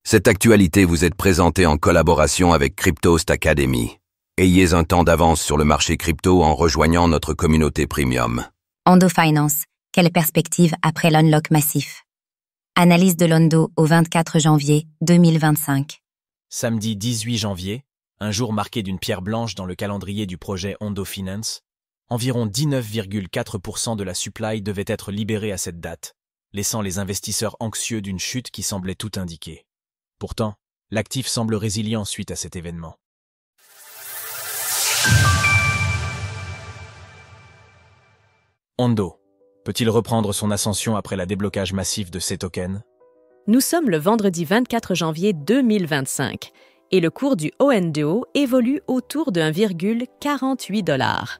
Cette actualité vous est présentée en collaboration avec Cryptost Academy. Ayez un temps d'avance sur le marché crypto en rejoignant notre communauté premium. Ondo Finance, quelle perspective après l'unlock massif? Analyse de l'Ondo au 24 janvier 2025. Samedi 18 janvier, un jour marqué d'une pierre blanche dans le calendrier du projet Ondo Finance, environ 19,4% de la supply devait être libérée à cette date, laissant les investisseurs anxieux d'une chute qui semblait tout indiquer. Pourtant, l'actif semble résilient suite à cet événement. Ondo peut-il reprendre son ascension après la déblocage massif de ses tokens? Nous sommes le vendredi 24 janvier 2025 et le cours du ONDO évolue autour de 1,48 $.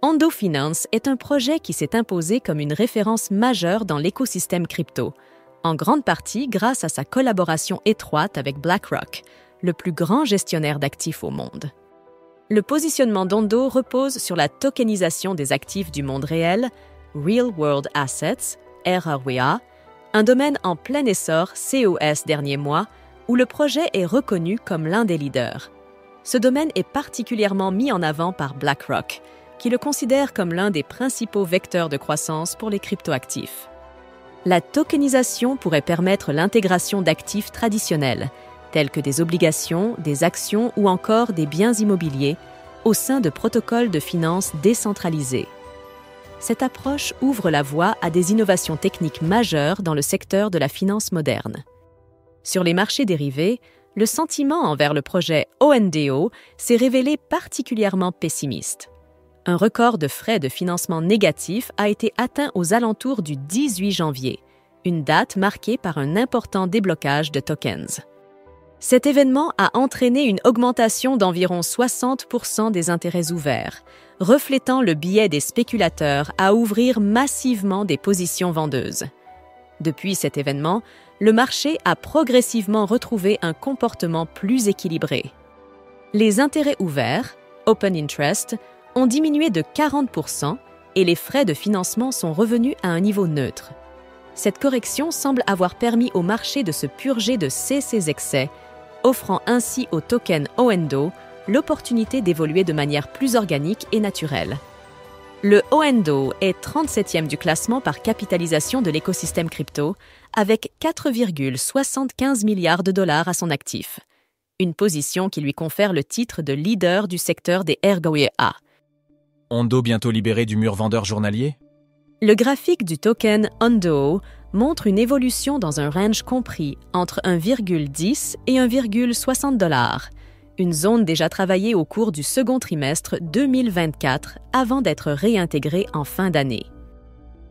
Ondo Finance est un projet qui s'est imposé comme une référence majeure dans l'écosystème crypto, en grande partie grâce à sa collaboration étroite avec BlackRock, le plus grand gestionnaire d'actifs au monde. Le positionnement d'Ondo repose sur la tokenisation des actifs du monde réel, Real World Assets, RWA, un domaine en plein essor COS derniers mois, où le projet est reconnu comme l'un des leaders. Ce domaine est particulièrement mis en avant par BlackRock, qui le considère comme l'un des principaux vecteurs de croissance pour les cryptoactifs. La tokenisation pourrait permettre l'intégration d'actifs traditionnels, tels que des obligations, des actions ou encore des biens immobiliers, au sein de protocoles de finance décentralisés. Cette approche ouvre la voie à des innovations techniques majeures dans le secteur de la finance moderne. Sur les marchés dérivés, le sentiment envers le projet ONDO s'est révélé particulièrement pessimiste. Un record de frais de financement négatifs a été atteint aux alentours du 18 janvier, une date marquée par un important déblocage de tokens. Cet événement a entraîné une augmentation d'environ 60% des intérêts ouverts, reflétant le biais des spéculateurs à ouvrir massivement des positions vendeuses. Depuis cet événement, le marché a progressivement retrouvé un comportement plus équilibré. Les intérêts ouverts, Open Interest, ont diminué de 40% et les frais de financement sont revenus à un niveau neutre. Cette correction semble avoir permis au marché de se purger de ces excès, offrant ainsi au token ONDO l'opportunité d'évoluer de manière plus organique et naturelle. Le ONDO est 37e du classement par capitalisation de l'écosystème crypto, avec 4,75 milliards de dollars à son actif. Une position qui lui confère le titre de leader du secteur des RWA. Ondo bientôt libéré du mur vendeur journalier? Le graphique du token Ondo montre une évolution dans un range compris entre 1,10 et 1,60 $, une zone déjà travaillée au cours du second trimestre 2024 avant d'être réintégrée en fin d'année.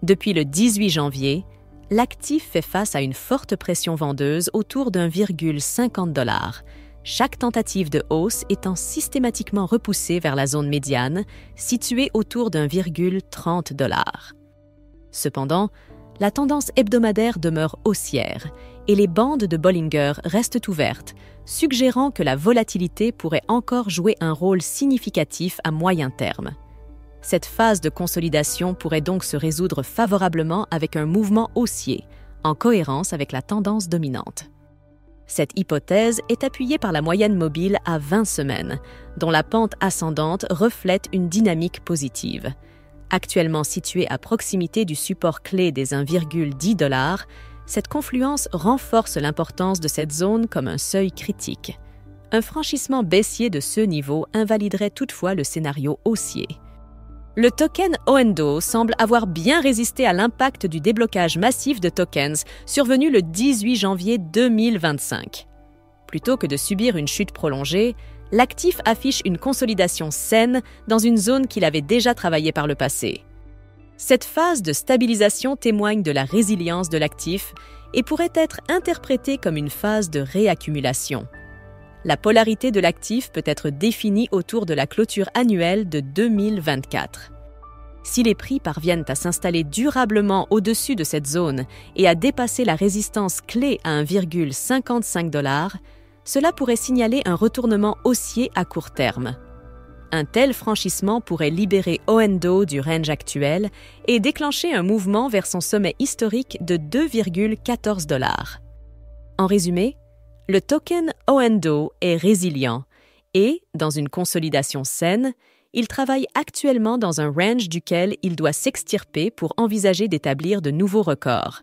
Depuis le 18 janvier, l'actif fait face à une forte pression vendeuse autour d'1,50 $, chaque tentative de hausse étant systématiquement repoussée vers la zone médiane, située autour d'1,30 $. Cependant, la tendance hebdomadaire demeure haussière et les bandes de Bollinger restent ouvertes, suggérant que la volatilité pourrait encore jouer un rôle significatif à moyen terme. Cette phase de consolidation pourrait donc se résoudre favorablement avec un mouvement haussier, en cohérence avec la tendance dominante. Cette hypothèse est appuyée par la moyenne mobile à 20 semaines, dont la pente ascendante reflète une dynamique positive. Actuellement située à proximité du support clé des 1,10 $, cette confluence renforce l'importance de cette zone comme un seuil critique. Un franchissement baissier de ce niveau invaliderait toutefois le scénario haussier. Le token ONDO semble avoir bien résisté à l'impact du déblocage massif de tokens survenu le 18 janvier 2025. Plutôt que de subir une chute prolongée, l'actif affiche une consolidation saine dans une zone qu'il avait déjà travaillée par le passé. Cette phase de stabilisation témoigne de la résilience de l'actif et pourrait être interprétée comme une phase de réaccumulation. La polarité de l'actif peut être définie autour de la clôture annuelle de 2024. Si les prix parviennent à s'installer durablement au-dessus de cette zone et à dépasser la résistance clé à 1,55 $, cela pourrait signaler un retournement haussier à court terme. Un tel franchissement pourrait libérer ONDO du range actuel et déclencher un mouvement vers son sommet historique de 2,14 $. En résumé, Le token Ondo est résilient et, dans une consolidation saine, il travaille actuellement dans un range duquel il doit s'extirper pour envisager d'établir de nouveaux records.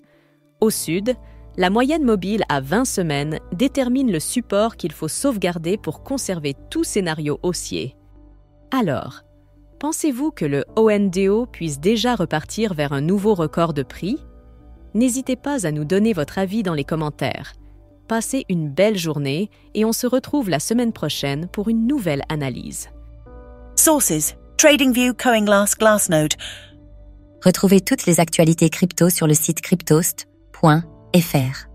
Au sud, la moyenne mobile à 20 semaines détermine le support qu'il faut sauvegarder pour conserver tout scénario haussier. Alors, pensez-vous que le ONDO puisse déjà repartir vers un nouveau record de prix? N'hésitez pas à nous donner votre avis dans les commentaires. Passez une belle journée et on se retrouve la semaine prochaine pour une nouvelle analyse. Sources: TradingView, CoinGlass, Glassnode. Retrouvez toutes les actualités crypto sur le site cryptost.fr.